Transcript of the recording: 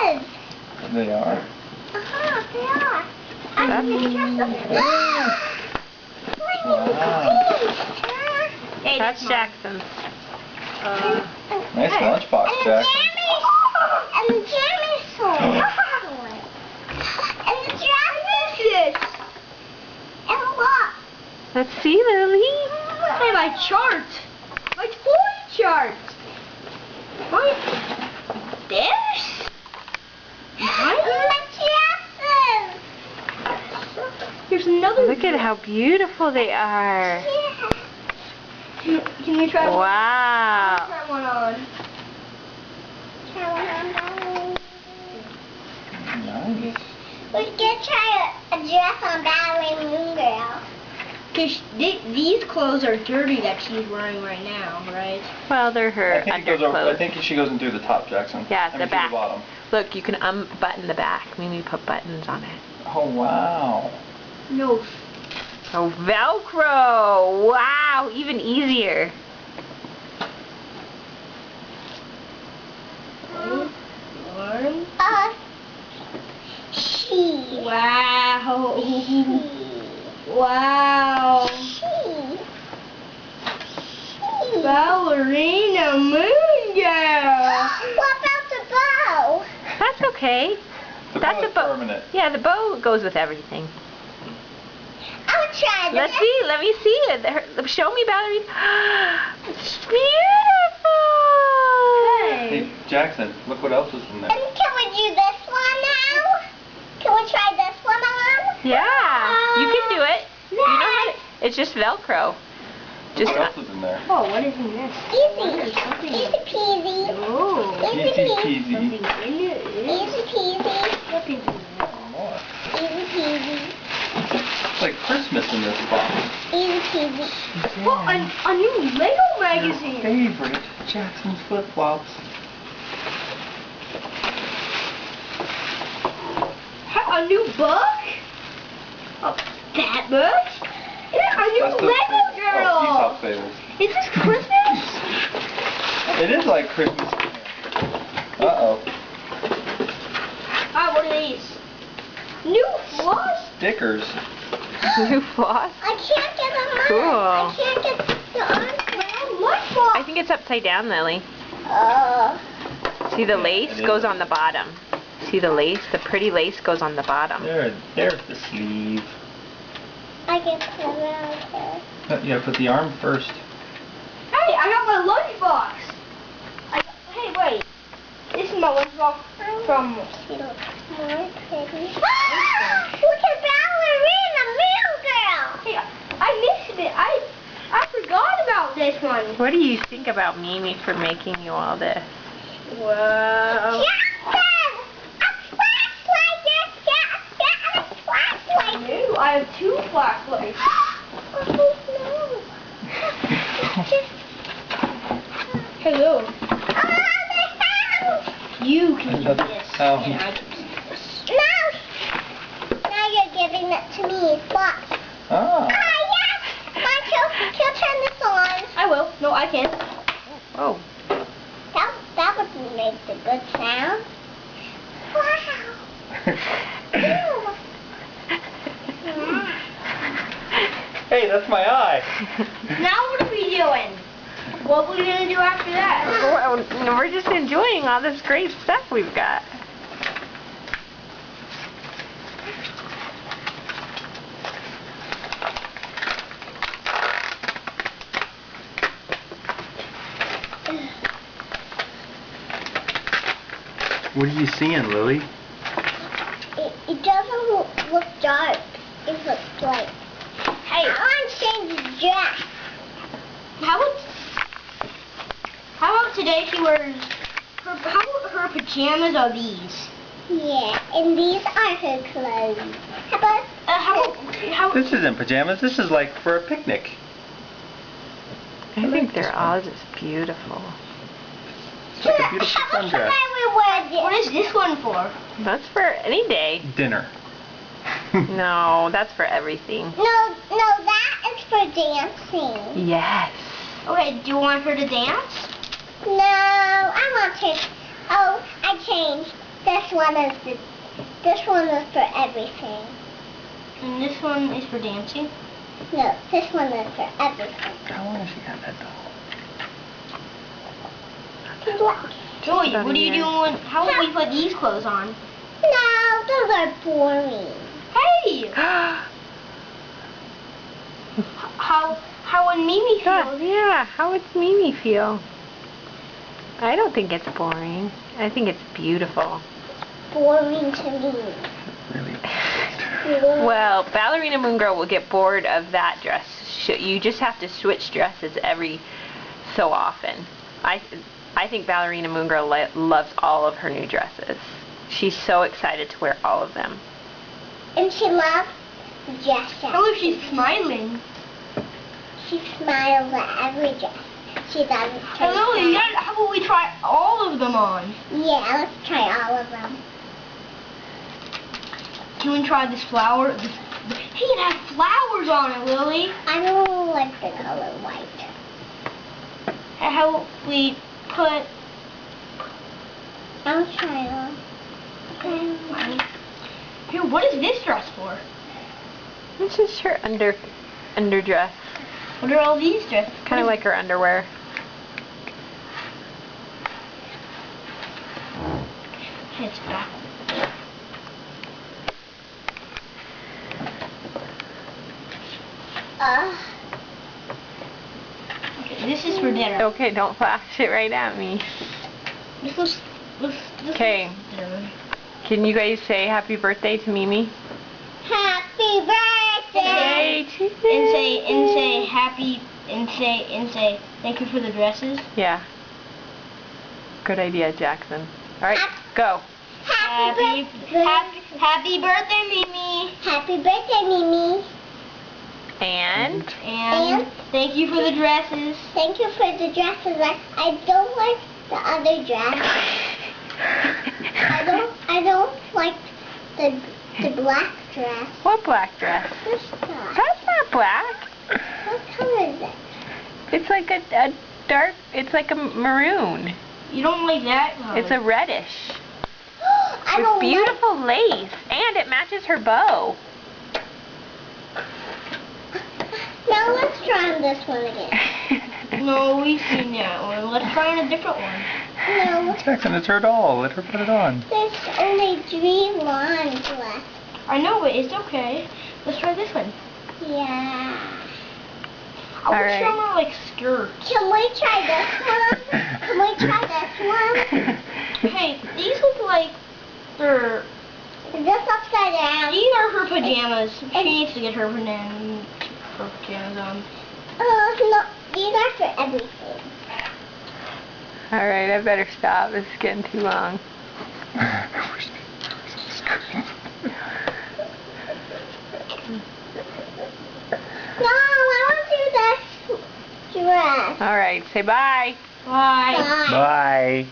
is. They are. Uh-huh, they are. Hey, that's Jackson's. Nice lunchbox, Jackson. And the Jeremy's toy. And the Jackson's. And what? Let's see, Lily. Hey, my chart. My toy chart. There's My Jackson's. There's another. Look at how beautiful they are. Yeah. Can you try one? Wow. Try one on. Try one on, darling. Nice. We could try a dress on Valerie Moon Girl. Cause these clothes are dirty that she's wearing right now, right? Well, they're her I think underclothes. she goes and do the top, Jackson. Yeah, I the mean, back. The bottom. Look, you can unbutton the back. Mimi put buttons on it. Oh wow. No. Oh, Velcro! Wow, even easier. One. She. Wow. She. Wow. She. Ballerina Moon Girl. What about the bow? That's okay. The That's bow a is bow. permanent. Yeah, the bow goes with everything. I'll try Let's see. Let me see it. Show me, ballerina. It's beautiful. Hey, Jackson, look what else is in there. And can we do this one now? Can we try this one on? Yeah, you can do it. You know how to, it's just Velcro. Just What else is in there? Oh, what is in this? Easy. Something. Easy peasy. Oh. Easy Easy peasy. peasy. Something in it. Easy peasy. What is in there? More. Easy peasy. It's like Christmas in this box. Easy peasy. Oh, a new Lego magazine. Favorite Jackson's flip flops. A new book? Oh, that book? Yeah, a new That's the Lego Oh, girl. Aesop fables. Is this Christmas? It is like Christmas. Uh-oh. Ah, what are these? New floss? Stickers. new floss. I can't get them on. Cool. I can't get the on. What I think it's upside down, Lily. See the Yeah, lace it goes is. on the bottom. See the lace? The pretty lace goes on the bottom. There's the sleeve. I can put it out there. Yeah, put the arm first. Hey, I got my lunchbox. Hey, wait. This is my lunchbox from... She looks more pretty. Look at Ballerina Meal Girl. Hey, I missed it. I forgot about this one. What do you think about Mimi for making you all this? Wow. Jackson! A flashlight! Jackson! A flashlight! New. I have 2 flashlights. Oh, Hello. no. Oh, You can do Another this. sound. And I can do this. no! Now you're giving it to me. Watch. Ah. Yes! Watch, he'll turn this on. I will. No, I can't. Oh. That would make the good sound. Wow. Ew. Hey, that's my eye. Now what are we doing? What are we going to do after that? Well, we're just enjoying all this great stuff we've got. What are you seeing, Lily? It doesn't look dark. It looks light. Hey, I want to change the dress. How about today she wears how about her pajamas are these? Yeah, and these are her clothes. How about This isn't pajamas. This is like for a picnic. I think they're all just beautiful. It's like a beautiful sundress. What is this one for? That's for any day. Dinner. No, that's for everything. No, that is for dancing. Yes. Okay, do you want her to dance? No, I want to. Oh, I changed. This this one is for everything. And this one is for dancing. No, this one is for everything. How long has she had that doll? Joey, what are you doing? How will we put these clothes on? No, those are boring. Hey! How would Mimi God, feel? yeah, how would Mimi feel? I don't think it's boring. I think it's beautiful. Boring to me. Really? Well, Ballerina Moon Girl will get bored of that dress. You just have to switch dresses every so often. I think Ballerina Moon Girl loves all of her new dresses. She's so excited to wear all of them. And she loves dress. How if she's smiling? She smiles at every dress. She doesn't turn Hello, sad. how about we try all of them on? Yeah, let's try all of them. Can we try this flower? Hey, it has flowers on it, Lily. I don't like the color white. How about we put... I'll try on. Here, what is this dress for? This is her underdress. What are all these dresses? Kind of like her underwear. It's back. Okay, this is for dinner. Okay, don't flash it right at me. This Okay. dinner. Can you guys say happy birthday to Mimi? Happy birthday! to And say thank you for the dresses. Yeah. Good idea, Jackson. All right, go. Happy birthday! Happy birthday, Mimi. Happy birthday, Mimi! And And thank you for the dresses. Thank you for the dresses. I don't like the other dress. I don't like the black dress. what black dress? This stuff. That's not black. What color is it? It's like a dark. It's like a maroon. You don't like that? It's a reddish. I With don't beautiful lace, and it matches her bow. Now let's try on this one again. No, we've seen that one. Let's try on a different one. No, Jackson, it's her doll. Let her put it on. there's only 3 lines left. I know, but it's okay. Let's try this one. Yeah. I want to Alright. show her like skirts. Can we try this one? Can we try this one? Hey, these look like they're... Is this upside down? These are her pajamas. She needs to get her pajamas on. No, these are for everything. All right, I better stop. This is getting too long. No, I want to do this dress. All right, say bye. Bye. Bye. Bye.